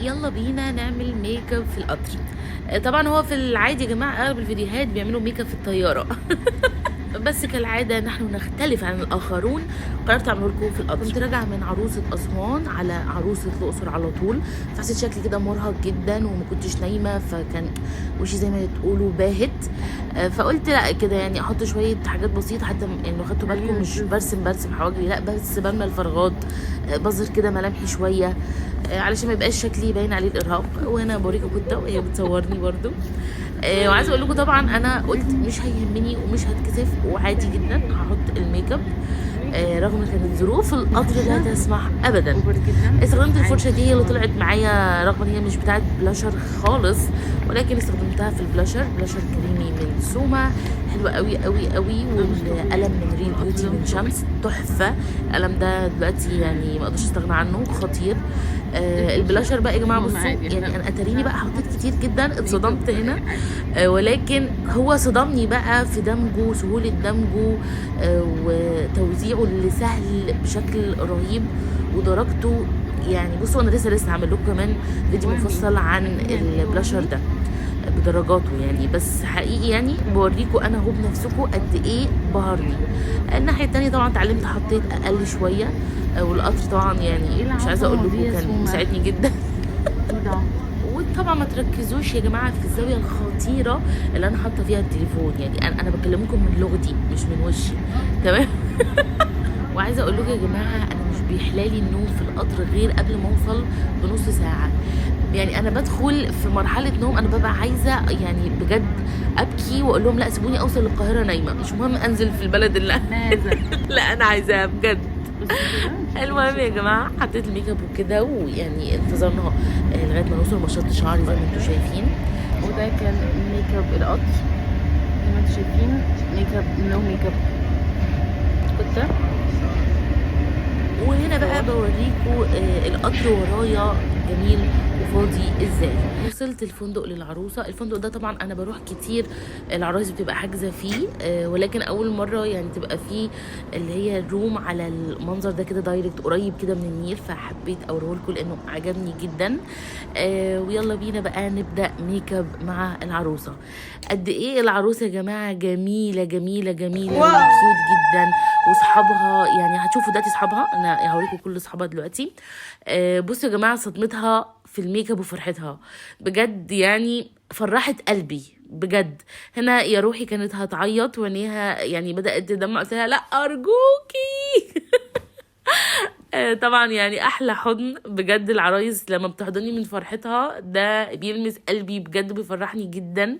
يلا بينا نعمل ميك اب في القطر. طبعا هو في العادي يا جماعه اغلب الفيديوهات بيعملوا ميك اب في الطياره. بس كالعاده نحن نختلف عن الاخرون، قررت اعمله لكم في القطر. كنت راجعه من عروسه اسوان على عروسه الاقصر على طول، فحسيت شكلي كده مرهق جدا وما كنتش نايمه، فكان وشي زي ما تقولوا باهت. فقلت لا كده يعني احط شويه حاجات بسيطه، حتى لو خدتوا بالكم مش برسم حواجبي، لا بس بملى الفراغات، بظهر كده ملامحي شويه علشان ما يبقاش شكلي باين عليه الارهاق. وانا بوريكم كده وهي بتصورني برضو. وعايزه اقول لكم طبعا انا قلت مش هيهمني ومش هتكسف وعادي جدا هحط الميك اب، رغم كانت ظروف القطر لا تسمح ابدا. استخدمت الفرشه دي اللي طلعت معايا، رغم ان هي مش بتاعت بلاشر خالص، ولكن استخدمتها في بلاشر كريمي من سوما، حلوه قوي قوي قوي. والقلم من ريل بيوتي من شمس تحفه. القلم ده دلوقتي يعني ما اقدرش استغنى عنه، خطير. البلاشر بقى يا جماعه بصوا، يعني انا اتاريني بقى حطيت كتير جدا، اتصدمت هنا. ولكن هو صدمني بقى في دمجه، سهوله دمجه وتوزيعه اللي سهل بشكل رهيب، ودرجته يعني بصوا انا لسه هعمل لكم كمان فيديو مفصل عن البلاشر ده بدرجاته يعني، بس حقيقي يعني بوريكم انا هو بنفسكم قد ايه بهرني. الناحيه التانيه طبعا اتعلمت حطيت اقل شويه، والقطر طبعا يعني مش عايزه اقول لكم كان مساعدني جدا. وطبعا ما تركزوش يا جماعه في الزاويه الخطيره اللي انا حاطه فيها التليفون، يعني انا بكلمكم من لغتي مش من وشي، تمام. وعايزه اقول لكم يا جماعه انا مش بيحلالي النوم في القطر غير قبل ما اوصل بنص ساعه. يعني انا بدخل في مرحله نوم انا ببقى عايزه يعني بجد ابكي واقول لهم لا سيبوني اوصل للقاهره نايمه، مش مهم انزل في البلد اللي لا انا عايزاها بجد. المهم يا جماعه حطيت الميك اب وكده، ويعني انتظرنا لغايه ما نوصل مشط شعري زي ما انتم شايفين. وده كان ميك اب القطر زي ما انتم شايفين، ميك اب نو ميك اب كنت. وهنا بقى بوريكم القطر ورايا جميل وفاضي ازاي. وصلت الفندق للعروسه. الفندق ده طبعا انا بروح كتير، العرايس بتبقى حاجزه فيه، ولكن اول مره يعني تبقى فيه اللي هي الروم على المنظر ده كده دايركت قريب كده من النيل، فحبيت اوريه لكم لانه عجبني جدا. ويلا بينا بقى نبدا ميك اب مع العروسه. قد ايه العروسه يا جماعه جميله جميله جميله وكيوت جدا، واصحابها يعني هتشوفوا دلوقتي اصحابها، انا هوريكم كل اصحابها دلوقتي. بصوا يا جماعه صدمتها في الميك اب وفرحتها بجد، يعني فرحت قلبي بجد. هنا يا روحي كانت هتعيط وعينيها يعني بدات تدمع، قلت لها لا ارجوكي. طبعا يعني احلى حضن بجد العرايس لما بتحضني من فرحتها ده بيلمس قلبي بجد، بيفرحني جدا.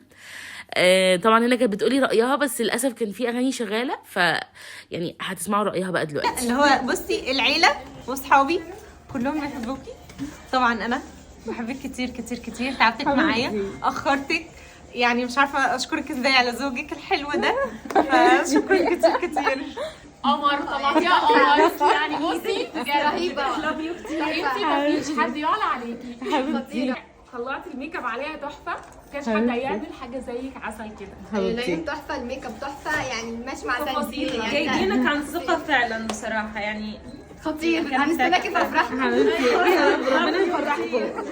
طبعا هنا كانت بتقولي رايها، بس للاسف كان في اغاني شغاله، ف يعني هتسمعوا رايها بقى دلوقتي. اللي هو بصي العيله واصحابي كلهم بيحبوكي، طبعا انا بحبك كتير كتير كتير. تعبتك معايا، اخرتك، يعني مش عارفه اشكرك ازاي على زوجك الحلو ده، فشكرا كتير كتير. قمر طبعا يا قمر، يعني بصي يا رهيبه، انتي مفيش حد يعلى عليكي، خطيره. طلعتي الميك اب عليها تحفه، مكانش حد هيعمل حاجه زيك، عسل كده. العيون تحفه، الميك اب تحفه، يعني ماشي مع تنسيق يعني. جايبينك عن ثقه فعلا بصراحه، يعني خطير. هنستناكي في افراحنا. ربنا يفرحكم.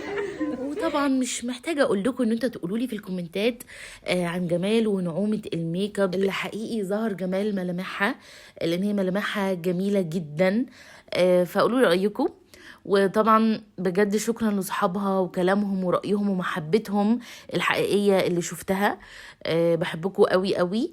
وطبعا مش محتاجه اقول لكم ان انتوا تقولوا لي في الكومنتات عن جمال ونعومه الميك اب اللي حقيقي ظهر جمال ملامحها، لان هي ملامحها جميله جدا. فقولوا لي رايكم. وطبعا بجد شكرا لاصحابها وكلامهم ورأيهم ومحبتهم الحقيقية اللي شفتها. بحبكم قوي قوي.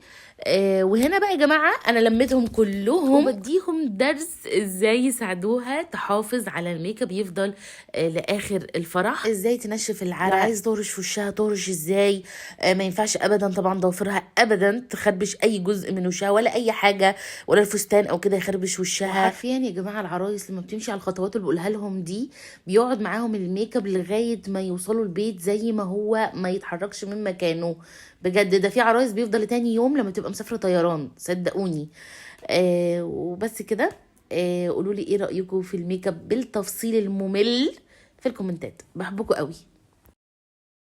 وهنا بقى يا جماعة انا لميتهم كلهم وبديهم درس ازاي يساعدوها تحافظ على الميك اب يفضل لاخر الفرح. ازاي تنشف العرق، عايز تهرش في وشها تهرش ازاي. ما ينفعش ابدا طبعا ضوافرها ابدا تخربش اي جزء من وشها ولا اي حاجة، ولا الفستان او كده يخربش وشها. عارفين يا جماعة العرايس لما بتمشي على الخطوات اللي بقولها لهم دي بيقعد معاهم الميك اب لغايه ما يوصلوا البيت زي ما هو، ما يتحركش من مكانه بجد. ده في عرايس بيفضل تاني يوم لما تبقى مسافره طيران صدقوني. وبس كده. قولوا لي ايه رايكم في الميك اب بالتفصيل الممل في الكومنتات. بحبكم قوي.